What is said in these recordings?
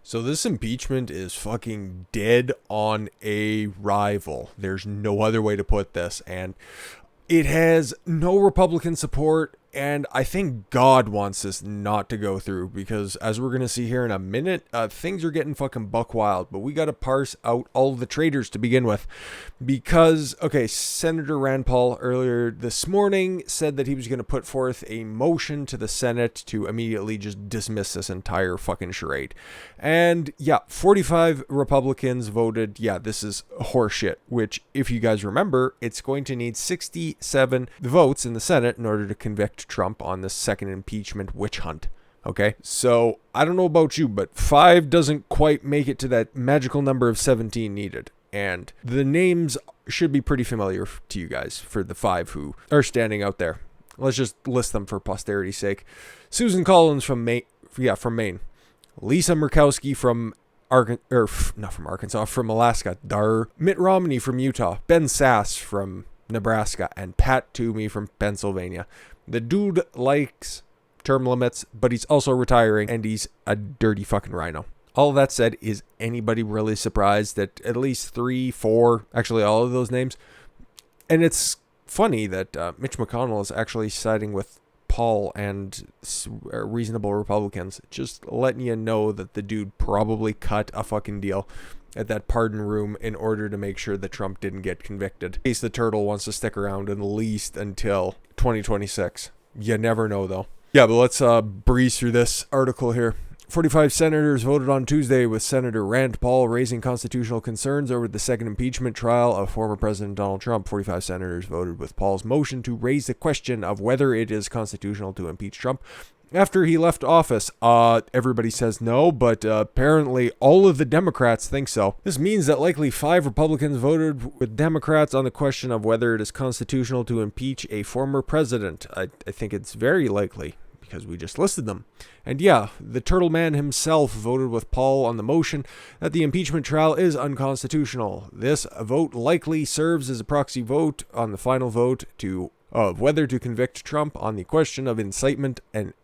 So this impeachment is fucking dead on arrival. There's no other way to put this. And it has no Republican support. And I think God wants this not to go through because, as we're going to see here in a minute, things are getting fucking buck wild. But we got to parse out all the traitors to begin with. Because, okay, Senator Rand Paul earlier this morning said that he was going to put forth a motion to the Senate to immediately just dismiss this entire fucking charade. And yeah, 45 Republicans voted, yeah, this is horseshit. Which, if you guys remember, it's going to need 67 votes in the Senate in order to convict Trump on the second impeachment witch hunt. Okay, so I don't know about you, but 5 doesn't quite make it to that magical number of 17 needed. And the names should be pretty familiar to you guys for the 5 who are standing out there. Let's just list them for posterity's sake. Susan Collins from Maine. Lisa Murkowski from from Alaska. Mitt Romney from Utah. Ben Sasse from Nebraska. And Pat Toomey from Pennsylvania. The dude likes term limits, but he's also retiring, and he's a dirty fucking RINO. All that said, is anybody really surprised that at least 3, 4, actually all of those names? And it's funny that Mitch McConnell is actually siding with Paul and reasonable Republicans, just letting you know that the dude probably cut a fucking deal at that pardon room in order to make sure that Trump didn't get convicted. In case the turtle wants to stick around at least until 2026. You never know, though. Yeah, but let's breeze through this article here. 45 senators voted on Tuesday, with Senator Rand Paul raising constitutional concerns over the second impeachment trial of former President Donald Trump. 45 senators voted with Paul's motion to raise the question of whether it is constitutional to impeach Trump after he left office. Everybody says no, but apparently all of the Democrats think so. This means that likely 5 Republicans voted with Democrats on the question of whether it is constitutional to impeach a former president. I think it's very likely, because we just listed them. And yeah, the Turtle Man himself voted with Paul on the motion that the impeachment trial is unconstitutional. This vote likely serves as a proxy vote on the final vote of whether to convict Trump on the question of incitement and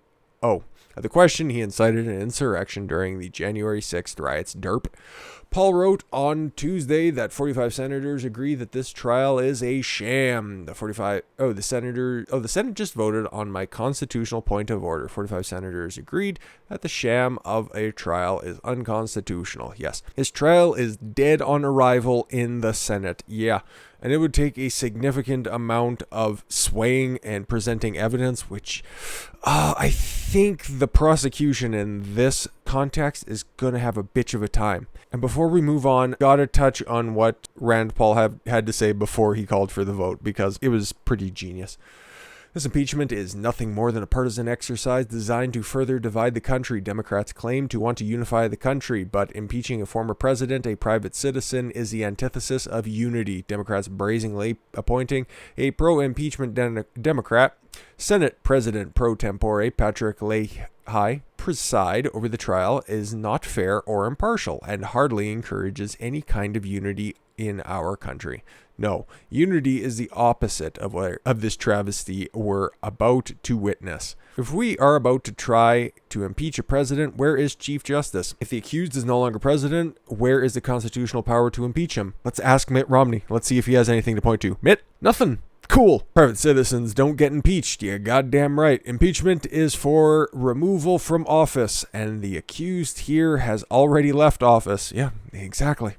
the question he incited an insurrection during the January 6th riots. Derp. Paul wrote on Tuesday that 45 senators agree that this trial is a sham. The Senate just voted on my constitutional point of order. 45 senators agreed that the sham of a trial is unconstitutional. Yes, his trial is dead on arrival in the Senate. Yeah. And it would take a significant amount of swaying and presenting evidence, which I think the prosecution in this context is going to have a bitch of a time. And before we move on, gotta touch on what Rand Paul had to say before he called for the vote, because it was pretty genius. This impeachment is nothing more than a partisan exercise designed to further divide the country. Democrats claim to want to unify the country, but impeaching a former president, a private citizen, is the antithesis of unity. Democrats brazenly appointing a pro-impeachment Democrat, Senate President pro tempore Patrick Leahy, preside over the trial is not fair or impartial and hardly encourages any kind of unity in our country. No, unity is the opposite of this travesty we're about to witness. If we are about to try to impeach a president, where is Chief Justice? If the accused is no longer president, where is the constitutional power to impeach him? Let's ask Mitt Romney. Let's see if he has anything to point to. Mitt? Nothing. Cool. Private citizens don't get impeached. You're goddamn right. Impeachment is for removal from office, and the accused here has already left office. Yeah, exactly.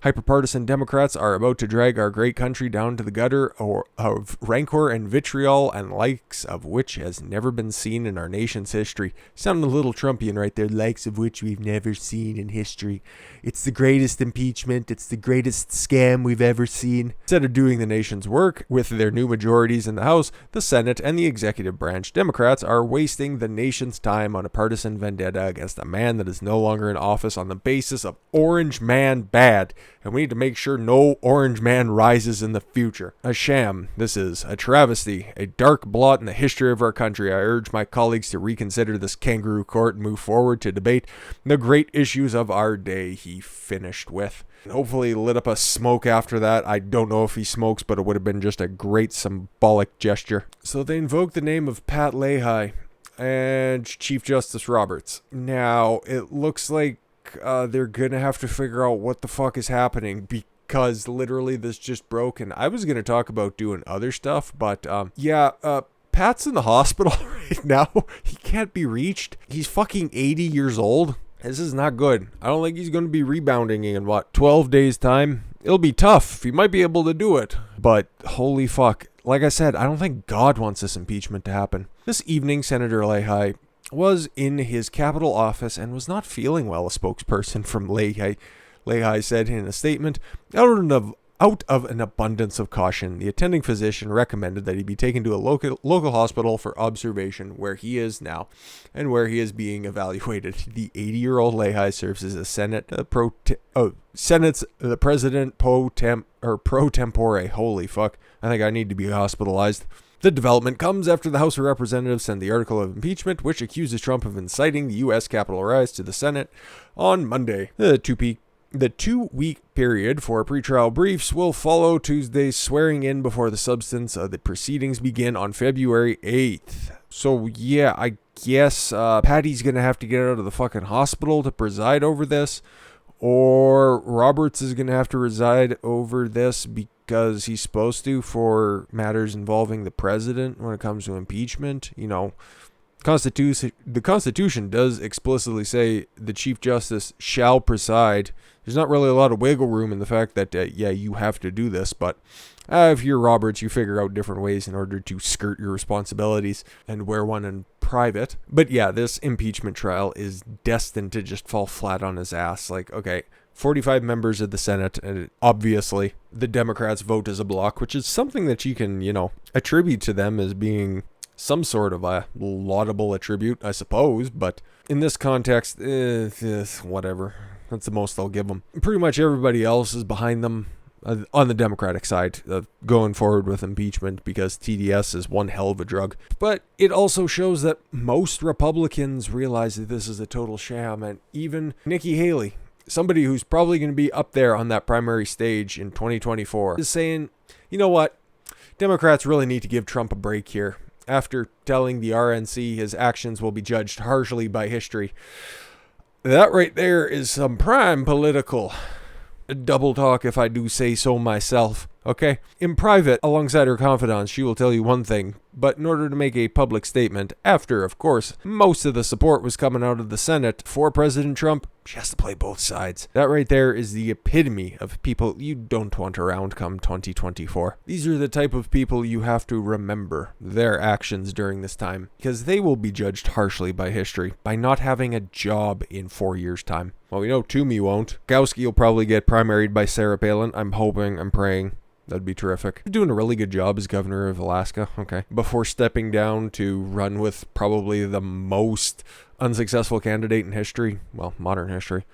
Hyperpartisan Democrats are about to drag our great country down to the gutter of rancor and vitriol, and likes of which has never been seen in our nation's history. Sounding a little Trumpian right there. Likes of which we've never seen in history. It's the greatest impeachment. It's the greatest scam we've ever seen. Instead of doing the nation's work with their new majorities in the House, the Senate, and the executive branch, Democrats are wasting the nation's time on a partisan vendetta against a man that is no longer in office on the basis of Orange Man bad. And we need to make sure no orange man rises in the future. A sham. This is a travesty, a dark blot in the history of our country. I urge my colleagues to reconsider this kangaroo court and move forward to debate the great issues of our day, he finished with. And hopefully lit up a smoke after that. I don't know if he smokes, but it would have been just a great symbolic gesture. So they invoked the name of Pat Leahy and Chief Justice Roberts. Now, it looks like fuck. They're gonna have to figure out what the fuck is happening because literally this just broke. And I was gonna talk about doing other stuff, but Pat's in the hospital right now. He can't be reached. He's fucking 80 years old. This is not good. I don't think he's going to be rebounding in, 12 days' time? It'll be tough. He might be able to do it. But holy fuck. Like I said, I don't think God wants this impeachment to happen. This evening, Senator Leahy was in his Capitol office and was not feeling well, a spokesperson from Leahy said in a statement. Out of an abundance of caution, the attending physician recommended that he be taken to a local hospital for observation, where he is now and where he is being evaluated. The 80-year-old Leahy serves as a Senate's the president pro tempore. Holy fuck. I think I need to be hospitalized. The development comes after the House of Representatives sent the article of impeachment, which accuses Trump of inciting the U.S. Capitol rise to the Senate on Monday. The 2-week period for pretrial briefs will follow Tuesday's swearing in before the substance of the proceedings begin on February 8th. So yeah, I guess Patty's going to have to get out of the fucking hospital to preside over this, or Roberts is going to have to preside over this because he's supposed to for matters involving the president when it comes to impeachment. You know, the Constitution does explicitly say the Chief Justice shall preside. There's not really a lot of wiggle room in the fact that, you have to do this. But if you're Roberts, you figure out different ways in order to skirt your responsibilities and wear one in private. But yeah, this impeachment trial is destined to just fall flat on his ass. Like, okay, 45 members of the Senate, and obviously the Democrats vote as a bloc, which is something that you can, attribute to them as being some sort of a laudable attribute, I suppose. But in this context, whatever. That's the most they'll give them. Pretty much everybody else is behind them on the Democratic side going forward with impeachment because TDS is one hell of a drug. But it also shows that most Republicans realize that this is a total sham. And even Nikki Haley, somebody who's probably going to be up there on that primary stage in 2024, is saying, you know what? Democrats really need to give Trump a break here. After telling the RNC his actions will be judged harshly by history. That right there is some prime political double talk, if I do say so myself. Okay? In private, alongside her confidants, she will tell you one thing, but in order to make a public statement, after, of course, most of the support was coming out of the Senate for President Trump, she has to play both sides. That right there is the epitome of people you don't want around come 2024. These are the type of people you have to remember their actions during this time, because they will be judged harshly by history by not having a job in 4 years' time. Well, we know Toomey won't. Murkowski will probably get primaried by Sarah Palin. I'm hoping, I'm praying. That'd be terrific. You're doing a really good job as governor of Alaska. Okay. Before stepping down to run with probably the most unsuccessful candidate in history. Well, modern history.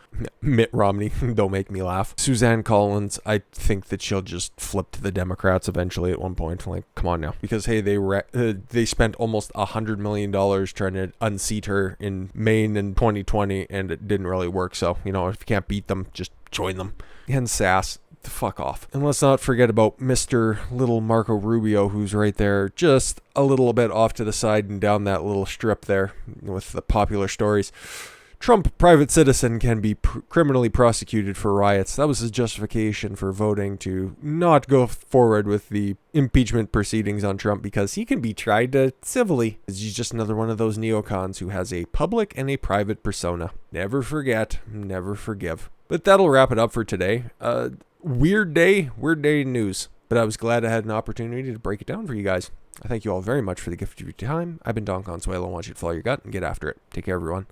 Mitt Romney. Don't make me laugh. Suzanne Collins. I think that she'll just flip to the Democrats eventually at one point. Like, come on now. Because, hey, they spent almost $100 million trying to unseat her in Maine in 2020, and it didn't really work. So, if you can't beat them, just join them. And Sasse. Fuck off. And let's not forget about Mr. Little Marco Rubio, who's right there, just a little bit off to the side and down that little strip there with the popular stories. Trump, private citizen, can be criminally prosecuted for riots. That was his justification for voting to not go forward with the impeachment proceedings on Trump, because he can be tried civilly. He's just another one of those neocons who has a public and a private persona. Never forget, never forgive. But that'll wrap it up for today. Weird day news, but I was glad I had an opportunity to break it down for you guys. I thank you all very much for the gift of your time. I've been Don Consuelo. I want you to follow your gut and get after it. Take care, everyone.